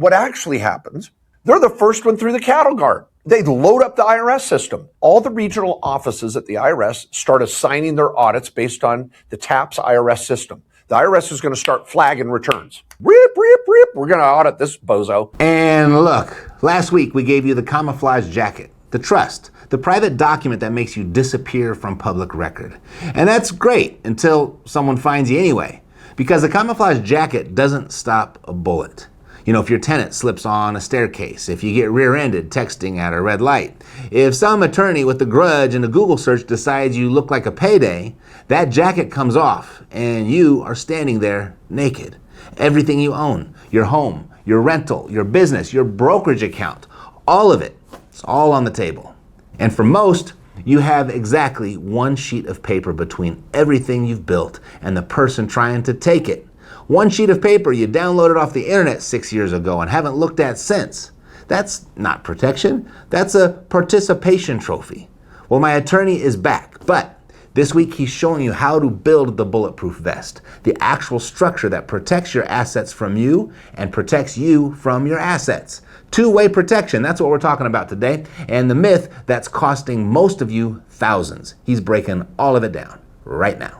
what actually happens, they're the first one through the cattle guard. They load up the IRS system. All the regional offices at the IRS start assigning their audits based on the TAPS IRS system. The IRS is going to start flagging returns. Rip, rip, rip. We're going to audit this bozo. And look, last week we gave you the camouflage jacket, the trust, the private document that makes you disappear from public record. And that's great until someone finds you anyway, because the camouflage jacket doesn't stop a bullet. You know, if your tenant slips on a staircase, if you get rear-ended texting at a red light, if some attorney with a grudge in a Google search decides you look like a payday, that jacket comes off and you are standing there naked. Everything you own, your home, your rental, your business, your brokerage account, all of it, it's all on the table. And for most, you have exactly one sheet of paper between everything you've built and the person trying to take it. One sheet of paper you downloaded off the internet 6 years ago and haven't looked at since. That's not protection, that's a participation trophy. Well, my attorney is back, but this week he's showing you how to build the bulletproof vest, the actual structure that protects your assets from you and protects you from your assets. Two-way protection, that's what we're talking about today, and the myth that's costing most of you thousands. He's breaking all of it down right now.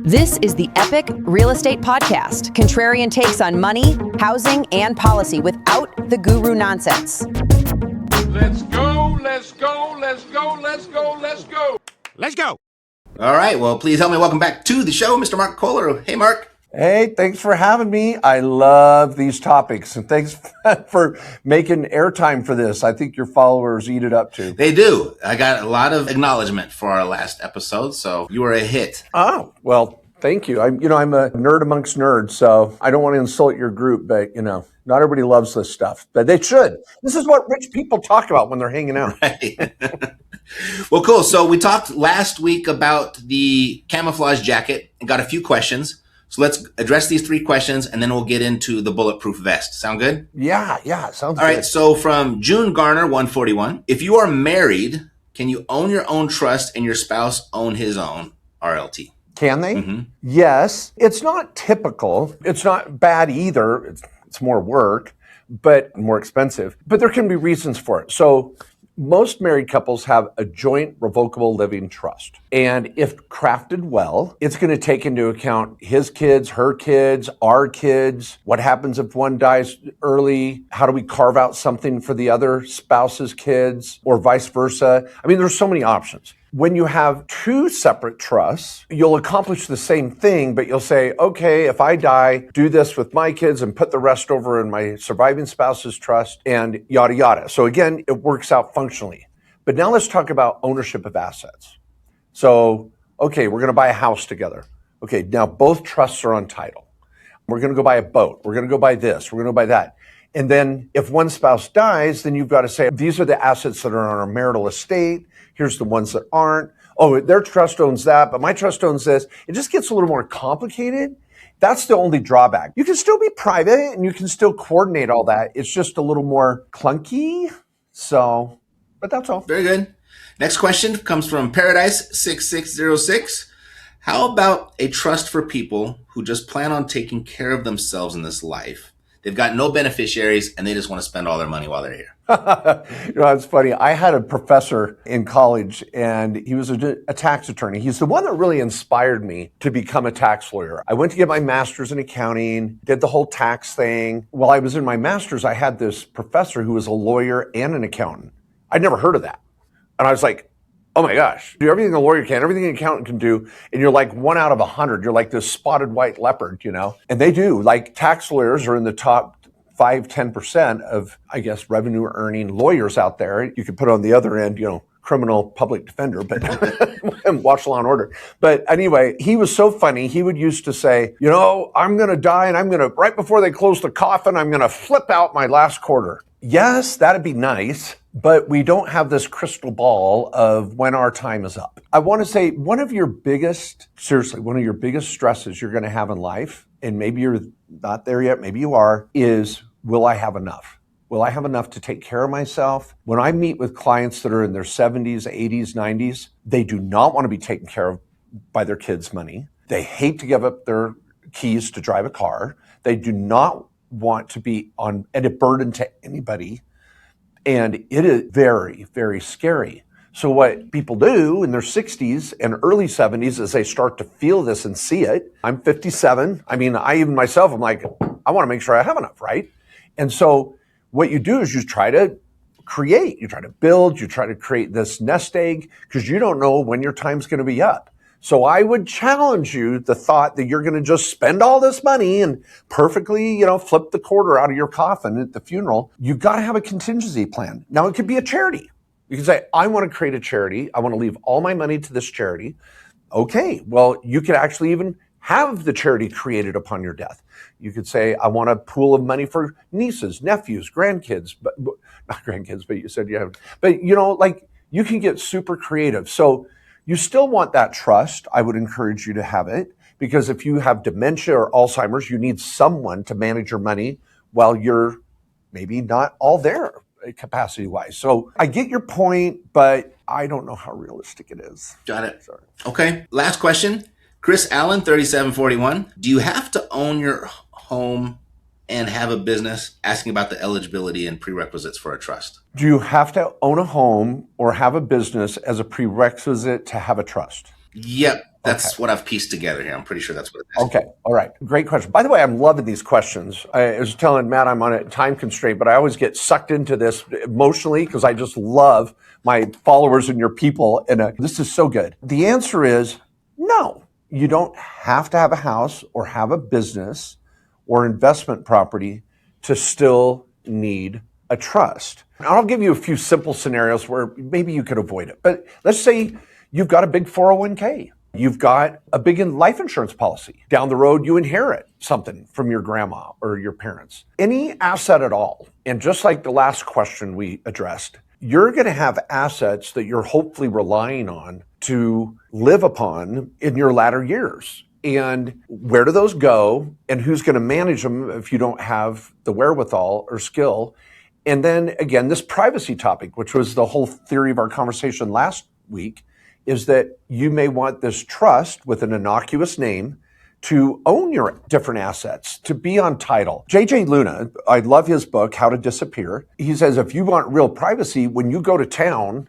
This is the Epic Real Estate Podcast, contrarian takes on money, housing, and policy without the guru nonsense. Let's go, let's go, let's go, let's go, let's go. Let's go. All right, well, please help me welcome back to the show, Mr. Mark Kohler. Hey, Mark. Hey, thanks for having me. I love these topics, and thanks for making airtime for this. I think your followers eat it up too. They do. I got a lot of acknowledgement for our last episode, so you were a hit. Oh, well, thank you. I'm a nerd amongst nerds, so I don't want to insult your group, but not everybody loves this stuff, but they should. This is what rich people talk about when they're hanging out. Right. Well, cool. So we talked last week about the camouflage jacket and got a few questions. So let's address these 3 questions, and then we'll get into the bulletproof vest. Sound good? Yeah, sounds good. All right, so from June Garner, 141, if you are married, can you own your own trust and your spouse own his own RLT? Can they? Mm-hmm. Yes. It's not typical. It's not bad either. It's more work, but more expensive. But there can be reasons for it. So most married couples have a joint revocable living trust. And if crafted well, it's going to take into account his kids, her kids, our kids. What happens if one dies early? How do we carve out something for the other spouse's kids or vice versa? I mean, there's so many options. When you have 2 separate trusts, you'll accomplish the same thing, but you'll say, okay, if I die, do this with my kids and put the rest over in my surviving spouse's trust and yada, yada. So again, it works out functionally. But now let's talk about ownership of assets. So, okay, we're going to buy a house together. Okay, now both trusts are on title. We're going to go buy a boat. We're going to go buy this. We're going to buy that. And then if one spouse dies, then you've got to say, these are the assets that are on our marital estate. Here's the ones that aren't. Oh, their trust owns that, but my trust owns this. It just gets a little more complicated. That's the only drawback. You can still be private and you can still coordinate all that. It's just a little more clunky. So, but that's all. Very good. Next question comes from Paradise6606. How about a trust for people who just plan on taking care of themselves in this life? They've got no beneficiaries and they just want to spend all their money while they're here. It's funny. I had a professor in college and he was a tax attorney. He's the one that really inspired me to become a tax lawyer. I went to get my master's in accounting, did the whole tax thing. While I was in my master's, I had this professor who was a lawyer and an accountant. I'd never heard of that. And I was like, oh my gosh, do everything a lawyer can, everything an accountant can do. And you're like 1 out of 100. You're like this spotted white leopard, And they do. Like tax lawyers are in the top 5-10% of, I guess, revenue earning lawyers out there. You could put on the other end, criminal public defender, but watch Law and Order. But anyway, he was so funny. He would used to say, I'm going to die and right before they close the coffin, I'm going to flip out my last quarter. Yes, that'd be nice, but we don't have this crystal ball of when our time is up. I want to say one of your biggest stresses you're going to have in life, and maybe you're not there yet, maybe you are, is will I have enough? Will I have enough to take care of myself? When I meet with clients that are in their 70s, 80s, 90s, they do not want to be taken care of by their kids' money. They hate to give up their keys to drive a car. They do not want to be on and a burden to anybody. And it is very, very scary. So what people do in their 60s and early 70s is they start to feel this and see it. I'm 57. I mean, I even myself, I'm like, I want to make sure I have enough, right? And so what you do is you try to create, you try to build, you try to create this nest egg because you don't know when your time's going to be up. So I would challenge you the thought that you're going to just spend all this money and perfectly, flip the quarter out of your coffin at the funeral. You've got to have a contingency plan. Now it could be a charity. You can say, I want to create a charity. I want to leave all my money to this charity. Okay, well, you could actually even have the charity created upon your death. You could say, I want a pool of money for nieces, nephews, grandkids, but not grandkids, but you said you have, but you can get super creative. So you still want that trust. I would encourage you to have it because if you have dementia or Alzheimer's, you need someone to manage your money while you're maybe not all there capacity wise. So I get your point, but I don't know how realistic it is. Got it. Sorry. Okay. Last question. Chris Allen, 3741. Do you have to own your home and have a business? Asking about the eligibility and prerequisites for a trust. Do you have to own a home or have a business as a prerequisite to have a trust? Yep. That's what I've pieced together here. I'm pretty sure that's what it is. Okay. All right. Great question. By the way, I'm loving these questions. I was telling Matt I'm on a time constraint, but I always get sucked into this emotionally because I just love my followers and your people. And this is so good. The answer is no. You don't have to have a house or have a business or investment property to still need a trust. And I'll give you a few simple scenarios where maybe you could avoid it. But let's say you've got a big 401k. You've got a big life insurance policy. Down the road, you inherit something from your grandma or your parents. Any asset at all. And just like the last question we addressed, you're going to have assets that you're hopefully relying on to live upon in your latter years. And where do those go? And who's going to manage them if you don't have the wherewithal or skill? And then again, this privacy topic, which was the whole theory of our conversation last week, is that you may want this trust with an innocuous name to own your different assets, to be on title. JJ Luna, I love his book, How to Disappear. He says, if you want real privacy, when you go to town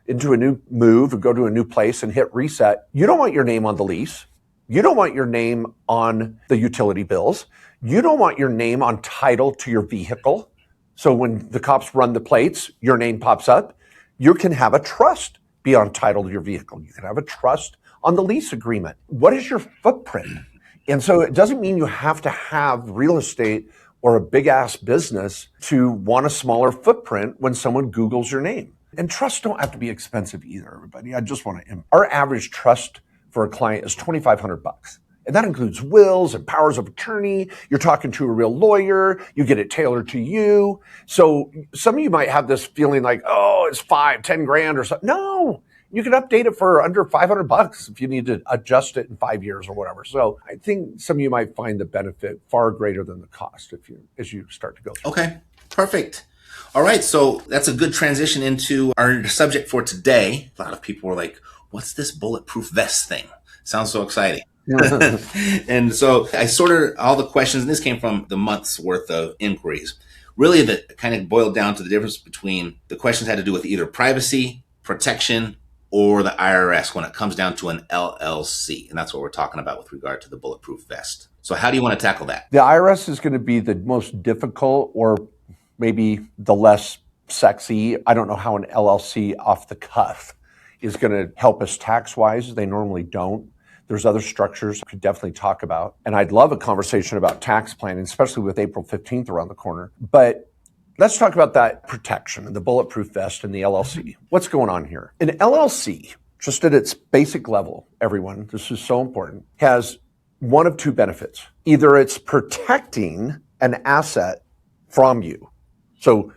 into a new move or go to a new place and hit reset, you don't want your name on the lease. You don't want your name on the utility bills. You don't want your name on title to your vehicle. So when the cops run the plates, your name pops up. You can have a trust be on title to your vehicle. You can have a trust on the lease agreement. What is your footprint? And so it doesn't mean you have to have real estate or a big ass business to want a smaller footprint when someone Googles your name. And trusts don't have to be expensive either, everybody. I just want to, our average trust for a client is $2,500. And that includes wills and powers of attorney. You're talking to a real lawyer. You get it tailored to you. So some of you might have this feeling like, oh, it's $5-10 grand or something. No, you can update it for under $500 if you need to adjust it in 5 years or whatever. So I think some of you might find the benefit far greater than the cost as you start to go through. Okay, perfect. All right, so that's a good transition into our subject for today. A lot of people were like, what's this bulletproof vest thing? Sounds so exciting. And so I sorted all the questions, and this came from the month's worth of inquiries. Really, that kind of boiled down to the difference between the questions had to do with either privacy, protection, or the IRS when it comes down to an LLC. And that's what we're talking about with regard to the bulletproof vest. So how do you want to tackle that? The IRS is going to be the most difficult or maybe the less sexy. I don't know how an LLC off the cuff is going to help us tax-wise. They normally don't. There's other structures we could definitely talk about. And I'd love a conversation about tax planning, especially with April 15th around the corner. But let's talk about that protection and the bulletproof vest and the LLC. What's going on here? An LLC, just at its basic level, everyone, this is so important, has one of two benefits. Either it's protecting an asset from you. So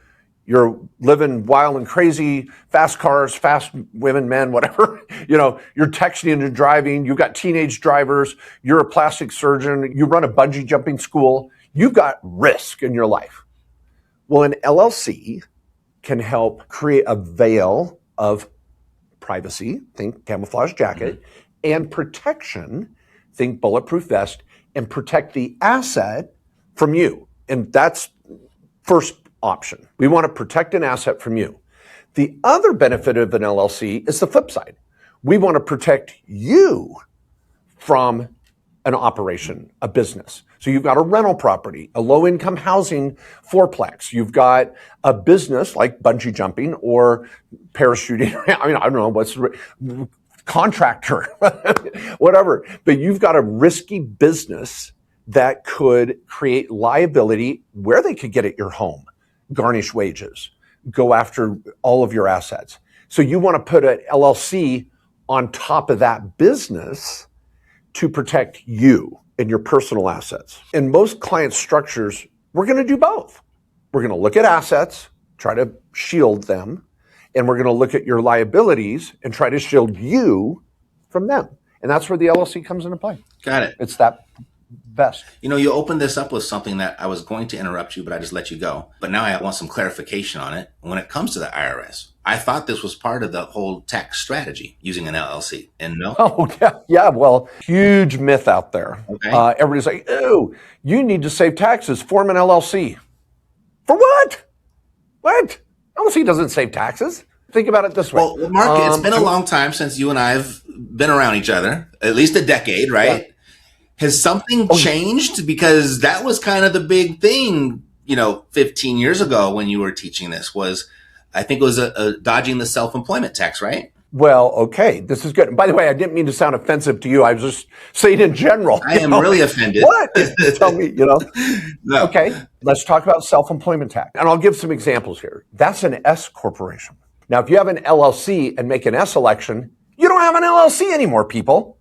you're living wild and crazy, fast cars, fast women, men, whatever. You're texting and driving. You've got teenage drivers. You're a plastic surgeon. You run a bungee jumping school. You've got risk in your life. Well, an LLC can help create a veil of privacy, think camouflage jacket, and protection, think bulletproof vest, and protect the asset from you. And that's first option. We want to protect an asset from you. The other benefit of an LLC is the flip side. We want to protect you from an operation, a business. So you've got a rental property, a low-income housing fourplex. You've got a business like bungee jumping or parachuting. I mean, I don't know what's contractor, whatever. But you've got a risky business that could create liability where they could get at your home, garnish wages, go after all of your assets. So you want to put an LLC on top of that business to protect you and your personal assets. In most client structures, we're going to do both. We're going to look at assets, try to shield them, and we're going to look at your liabilities and try to shield you from them. And that's where the LLC comes into play. Got it. It's that best. You know, you opened this up with something that I was going to interrupt you, but I just let you go. But now I want some clarification on it. When it comes to the IRS, I thought this was part of the whole tax strategy using an LLC. And no? Oh, yeah. Well, huge myth out there. Okay. Everybody's like, "Oh, you need to save taxes. Form an LLC." For what? What? LLC doesn't save taxes. Think about it this way. Well, Mark, it's been a long time since you and I have been around each other, at least a decade, right? Yeah. Has something changed? Because that was kind of the big thing, 15 years ago when you were teaching this was, I think it was dodging the self-employment tax, right? Well, okay. This is good. By the way, I didn't mean to sound offensive to you. I was just saying in general. I am really offended. What? Tell me, No. Okay. Let's talk about self-employment tax. And I'll give some examples here. That's an S corporation. Now, if you have an LLC and make an S election, you don't have an LLC anymore, people.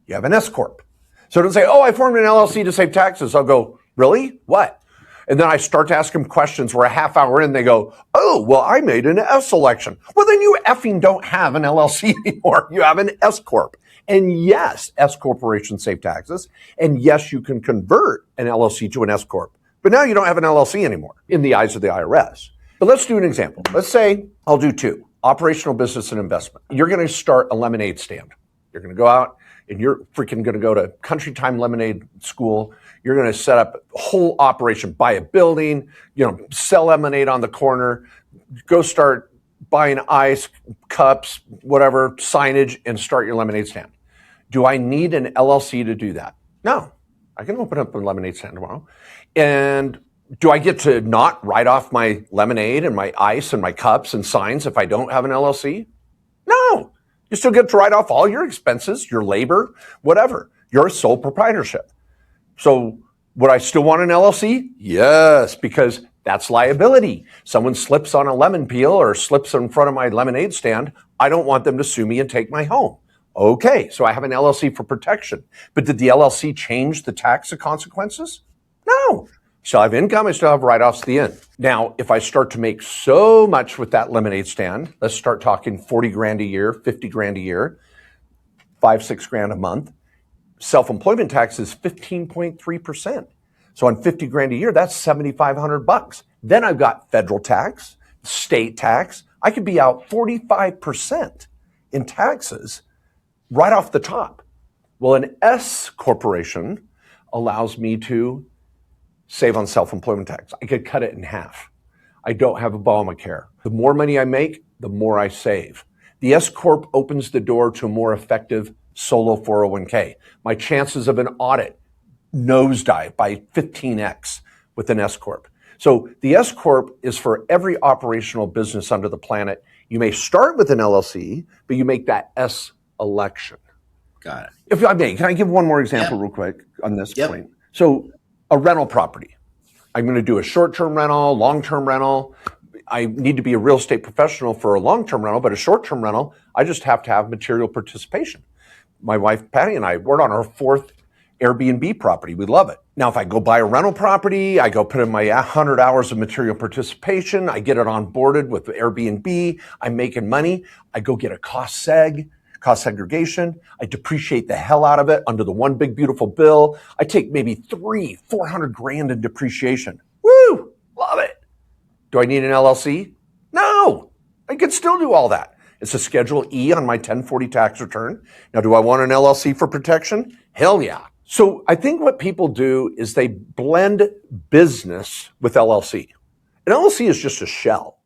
You have an S corp. So don't say, "Oh, I formed an LLC to save taxes." I'll go, "Really? What?" And then I start to ask them questions where a half hour in, they go, "Oh, well, I made an S election." Well, then you effing don't have an LLC anymore. You have an S corp. And yes, S corporations save taxes. And yes, you can convert an LLC to an S corp. But now you don't have an LLC anymore in the eyes of the IRS. But let's do an example. Let's say I'll do two: operational business and investment. You're going to start a lemonade stand. You're going to go out and you're freaking going to go to Country Time Lemonade School. You're going to set up a whole operation, buy a building, sell lemonade on the corner, go start buying ice, cups, whatever, signage, and start your lemonade stand. Do I need an LLC to do that? No. I can open up a lemonade stand tomorrow. And do I get to not write off my lemonade and my ice and my cups and signs if I don't have an LLC? No. You still get to write off all your expenses, your labor, whatever. You're a sole proprietorship. So would I still want an LLC? Yes, because that's liability. Someone slips on a lemon peel or slips in front of my lemonade stand. I don't want them to sue me and take my home. Okay, so I have an LLC for protection. But did the LLC change the tax consequences? No. Still have income, I still have write-offs at the end. Now, if I start to make so much with that lemonade stand, let's start talking 40 grand a year, 50 grand a year, 5-6 grand a month. Self-employment tax is 15.3%. So on 50 grand a year, that's $7,500. Then I've got federal tax, state tax. I could be out 45% in taxes right off the top. Well, an S corporation allows me to save on self-employment tax. I could cut it in half. I don't have Obamacare. The more money I make, the more I save. The S Corp opens the door to a more effective solo 401k. My chances of an audit nosedive by 15x with an S Corp. So the S Corp is for every operational business under the planet. You may start with an LLC, but you make that S election. Got it. If I may, can I give one more example real quick on this point? So a rental property. I'm going to do a short-term rental, long-term rental. I need to be a real estate professional for a long-term rental, but a short-term rental, I just have to have material participation. My wife, Patty, and I, we're on our 4th Airbnb property. We love it. Now, if I go buy a rental property, I go put in my 100 hours of material participation, I get it onboarded with Airbnb, I'm making money, I go get a cost segregation. I depreciate the hell out of it under the one big beautiful bill. I take maybe 400 grand in depreciation. Woo! Love it. Do I need an LLC? No. I can still do all that. It's a Schedule E on my 1040 tax return. Now, do I want an LLC for protection? Hell yeah. So I think what people do is they blend business with LLC. An LLC is just a shell.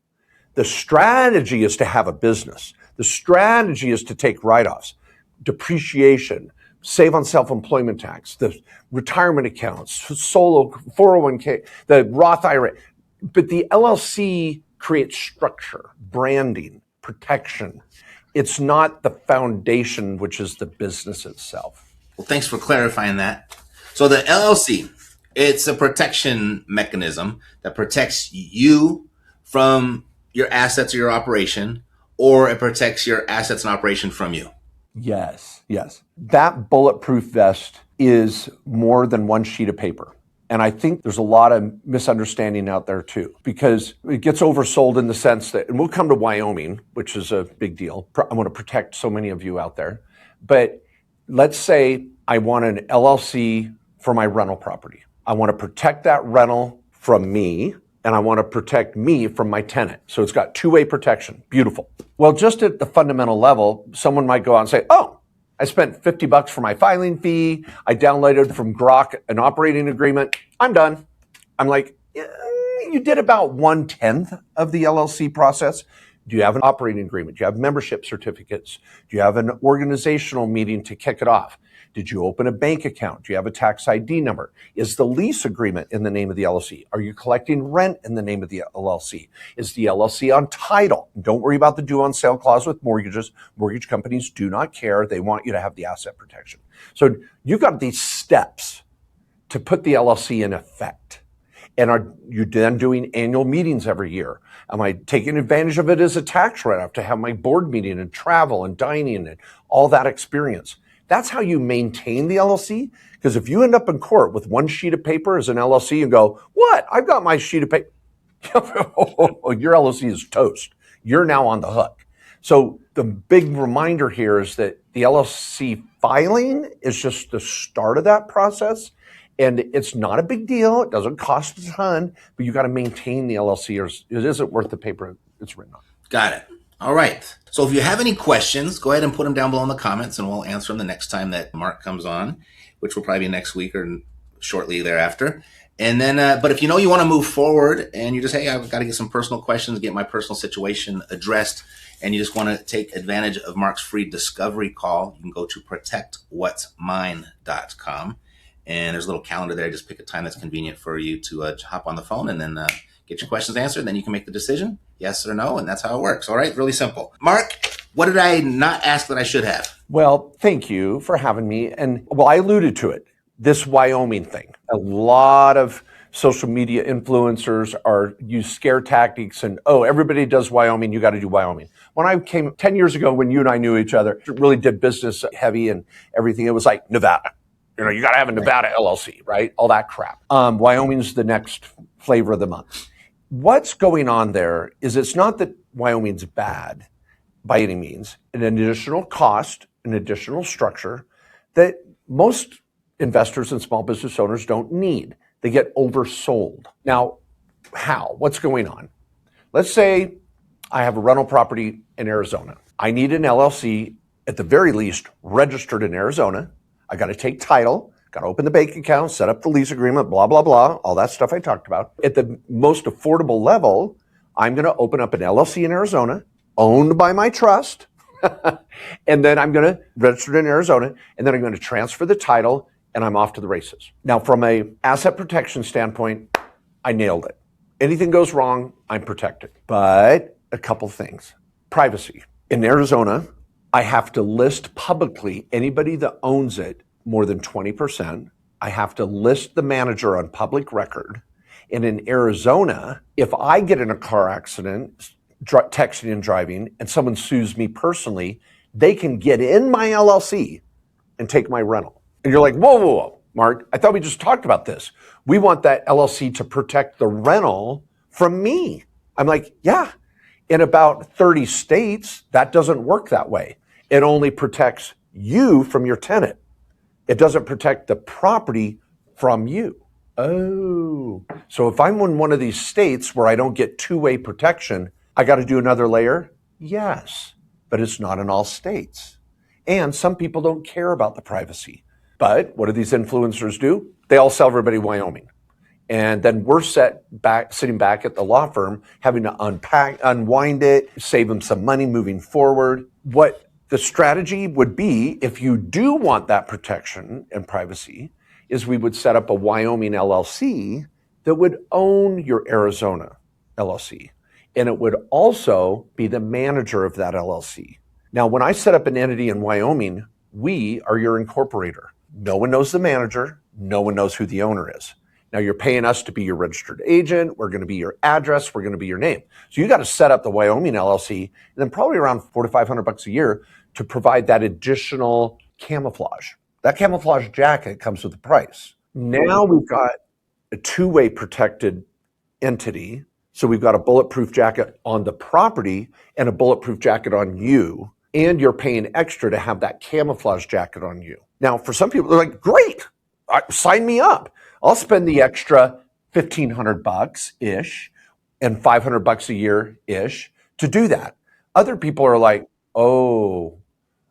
The strategy is to have a business. The strategy is to take write-offs, depreciation, save on self-employment tax, the retirement accounts, solo 401k, the Roth IRA. But the LLC creates structure, branding, protection. It's not the foundation, which is the business itself. Well, thanks for clarifying that. So the LLC, it's a protection mechanism that protects you from your assets or your operation, or it protects your assets and operation from you. Yes. That bulletproof vest is more than one sheet of paper. And I think there's a lot of misunderstanding out there too, because it gets oversold in the sense that, and we'll come to Wyoming, which is a big deal. I want to protect so many of you out there. But let's say I want an LLC for my rental property. I want to protect that rental from me, and I want to protect me from my tenant. So it's got two-way protection. Beautiful. Well, just at the fundamental level, someone might go out and say, oh, I spent $50 for my filing fee. I downloaded from Grok an operating agreement. I'm done. I'm like, you did about 1/10 of the LLC process. Do you have an operating agreement? Do you have membership certificates? Do you have an organizational meeting to kick it off? Did you open a bank account? Do you have a tax ID number? Is the lease agreement in the name of the LLC? Are you collecting rent in the name of the LLC? Is the LLC on title? Don't worry about the due on sale clause with mortgages. Mortgage companies do not care. They want you to have the asset protection. So you've got these steps to put the LLC in effect. And are you then doing annual meetings every year? Am I taking advantage of it as a tax write-off to have my board meeting and travel and dining and all that experience? That's how you maintain the LLC. Because if you end up in court with one sheet of paper as an LLC and go, what? I've got my sheet of paper. Your LLC is toast. You're now on the hook. So the big reminder here is that the LLC filing is just the start of that process. And it's not a big deal. It doesn't cost a ton, but you got to maintain the LLC or it isn't worth the paper it's written on. Got it. All right. So if you have any questions, go ahead and put them down below in the comments and we'll answer them the next time that Mark comes on, which will probably be next week or shortly thereafter. And then, but if you know you want to move forward and you just, hey, I've got to get some personal questions, get my personal situation addressed, and you just want to take advantage of Mark's free discovery call, you can go to protectwhatsmine.com. And there's a little calendar there. Just pick a time that's convenient for you to hop on the phone and then get your questions answered. Then you can make the decision, yes or no, and that's how it works. All right, really simple. Mark, what did I not ask that I should have? Well, thank you for having me. And well, I alluded to it, this Wyoming thing. A lot of social media influencers use scare tactics and, oh, everybody does Wyoming, you got to do Wyoming. When I came 10 years ago, when you and I knew each other, really did business heavy and everything, it was like Nevada. You got to have a Nevada LLC, right? All that crap. Wyoming's the next flavor of the month. What's going on there is it's not that Wyoming's bad by any means. An additional cost, an additional structure that most investors and small business owners don't need. They get oversold. Now, how? What's going on? Let's say I have a rental property in Arizona. I need an LLC, at the very least, registered in Arizona. I got to take title, got to open the bank account, set up the lease agreement, blah, blah, blah, all that stuff I talked about. At the most affordable level, I'm going to open up an LLC in Arizona, owned by my trust, and then I'm going to register it in Arizona, and then I'm going to transfer the title, and I'm off to the races. Now, from a asset protection standpoint, I nailed it. Anything goes wrong, I'm protected. But a couple things. Privacy. In Arizona, I have to list publicly anybody that owns it more than 20%. I have to list the manager on public record. And in Arizona, if I get in a car accident, texting and driving, and someone sues me personally, they can get in my LLC and take my rental. And you're like, whoa, Mark, I thought we just talked about this. We want that LLC to protect the rental from me. I'm like, yeah. In about 30 states, that doesn't work that way. It only protects you from your tenant. It doesn't protect the property from you. Oh, so if I'm in one of these states where I don't get two-way protection, I got to do another layer? Yes, but it's not in all states. And some people don't care about the privacy. But what do these influencers do? They all sell everybody Wyoming. And then we're sitting back at the law firm, having to unwind it, save them some money moving forward. What the strategy would be, if you do want that protection and privacy, is we would set up a Wyoming LLC that would own your Arizona LLC. And it would also be the manager of that LLC. Now, when I set up an entity in Wyoming, we are your incorporator. No one knows the manager. No one knows who the owner is. Now you're paying us to be your registered agent. We're going to be your address. We're going to be your name. So you got to set up the Wyoming LLC, and then probably around $400 to $500 a year to provide that additional camouflage. That camouflage jacket comes with a price. Now we've got a two-way protected entity. So we've got a bulletproof jacket on the property and a bulletproof jacket on you, and you're paying extra to have that camouflage jacket on you. Now, for some people, they're like, great, sign me up. I'll spend the extra $1,500-ish and $500 a year-ish to do that. Other people are like, oh,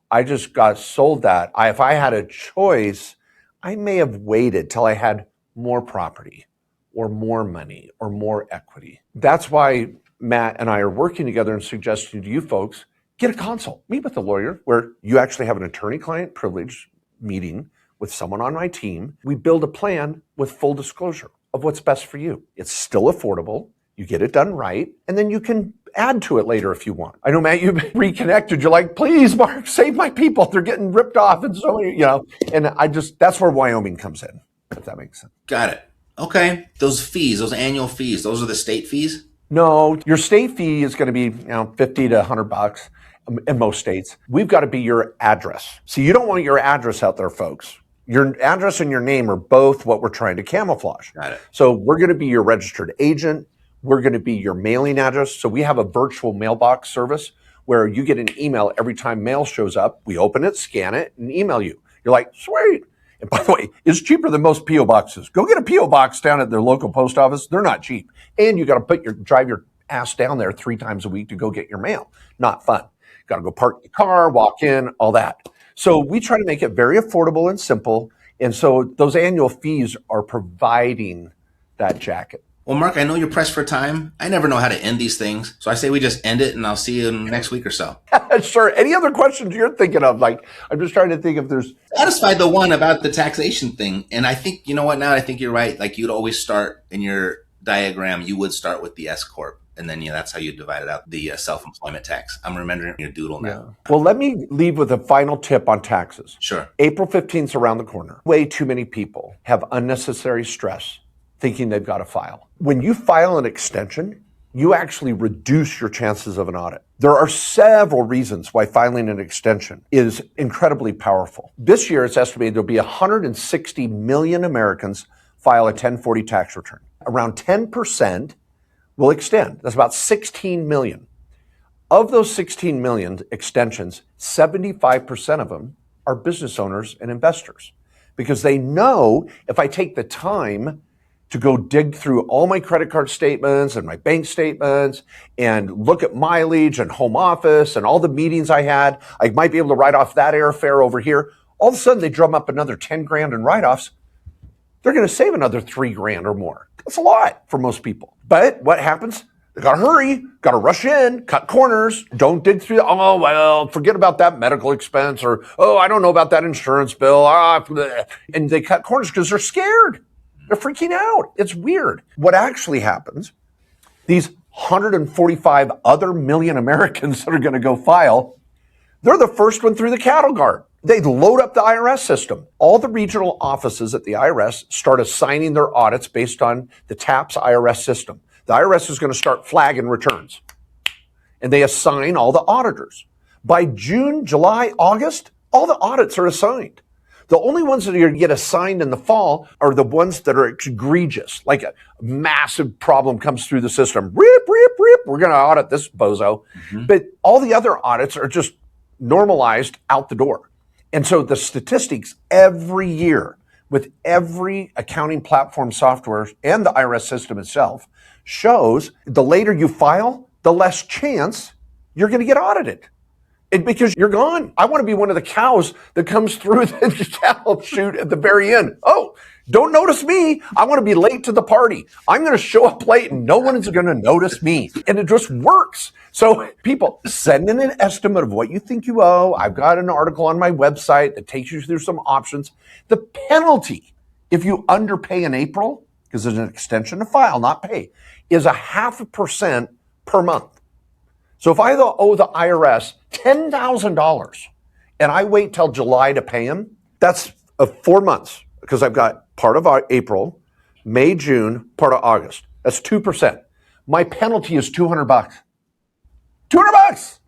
I just got sold that. If I had a choice, I may have waited till I had more property or more money or more equity. That's why Matt and I are working together and suggesting to you folks, get a consult, meet with a lawyer where you actually have an attorney-client privilege meeting with someone on my team. We build a plan with full disclosure of what's best for you. It's still affordable. You get it done right, and then you can add to it later if you want. I know, Matt, you've reconnected. You're like, please, Mark, save my people. They're getting ripped off. And so, and that's where Wyoming comes in, if that makes sense. Got it. Okay. Those fees, those annual fees, those are the state fees? No, your state fee is going to be, $50 to $100 in most states. We've got to be your address. So you don't want your address out there, folks. Your address and your name are both what we're trying to camouflage. Got it. So we're going to be your registered agent. We're going to be your mailing address. So we have a virtual mailbox service where you get an email every time mail shows up. We open it, scan it, and email you. You're like, sweet. And by the way, it's cheaper than most P.O. boxes. Go get a P.O. box down at their local post office. They're not cheap. And you got to drive your ass down there 3 times a week to go get your mail. Not fun. Got to go park your car, walk in, all that. So we try to make it very affordable and simple. And so those annual fees are providing that jacket. Well, Mark, I know you're pressed for time. I never know how to end these things. So I say we just end it, and I'll see you next week or so. Sure. Any other questions you're thinking of? Like, I'm just trying to think if there's... Satisfied the one about the taxation thing. And I think, you know what, now I think you're right. Like, you'd always start in your diagram, you would start with the S Corp. And then, that's how you divided out the self-employment tax. I'm remembering your doodle now. Yeah. Well, let me leave with a final tip on taxes. Sure. April 15th is around the corner. Way too many people have unnecessary stress thinking they've got to file. When you file an extension, you actually reduce your chances of an audit. There are several reasons why filing an extension is incredibly powerful. This year, it's estimated there'll be 160 million Americans file a 1040 tax return. Around 10% will extend. That's about 16 million. Of those 16 million extensions, 75% of them are business owners and investors, because they know if I take the time to go dig through all my credit card statements and my bank statements and look at mileage and home office and all the meetings I had, I might be able to write off that airfare over here. All of a sudden they drum up another 10 grand in write-offs. They're going to save another 3 grand or more. That's a lot for most people. But what happens? They got to hurry, got to rush in, cut corners, don't dig through, oh, well, forget about that medical expense, or, oh, I don't know about that insurance bill. And they cut corners because they're scared. They're freaking out. It's weird. What actually happens, these 145 other million Americans that are going to go file, they're the first one through the cattle guard. They load up the IRS system. All the regional offices at the IRS start assigning their audits based on the TAPS IRS system. The IRS is going to start flagging returns, and they assign all the auditors. By June, July, August, all the audits are assigned. The only ones that are going to get assigned in the fall are the ones that are egregious, like a massive problem comes through the system. Rip, we're going to audit this bozo. Mm-hmm. But all the other audits are just normalized out the door. And so the statistics every year with every accounting platform software and the IRS system itself shows the later you file, the less chance you're going to get audited. Because you're gone. I want to be one of the cows that comes through the cattle chute at the very end. Oh, don't notice me. I want to be late to the party. I'm going to show up late and no one is going to notice me. And it just works. So people, send in an estimate of what you think you owe. I've got an article on my website that takes you through some options. The penalty, if you underpay in April, because there's an extension to file, not pay, is 0.5% per month. So if I owe the IRS $10,000 and I wait till July to pay them, that's 4 months because I've got part of April, May, June, part of August. That's 2%. My penalty is $200. $200!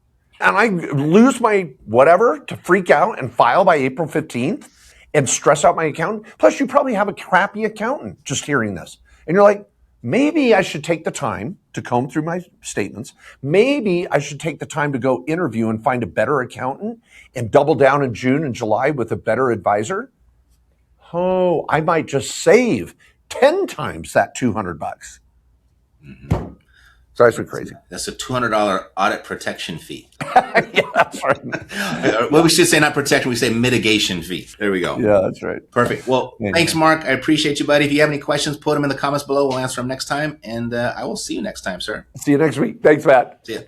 And I lose my whatever to freak out and file by April 15th and stress out my accountant. Plus, you probably have a crappy accountant just hearing this. And you're like, maybe I should take the time to comb through my statements. Maybe I should take the time to go interview and find a better accountant and double down in June and July with a better advisor. Oh, I might just save 10 times that $200. Mm-hmm. Drives me crazy. That's a $200 audit protection fee. Yeah, that's right. Well, we should say not protection, we say mitigation fee. There we go. Yeah, that's right. Perfect. Well, thanks, Mark. I appreciate you, buddy. If you have any questions, put them in the comments below. We'll answer them next time. And I will see you next time, sir. See you next week. Thanks, Matt. See ya.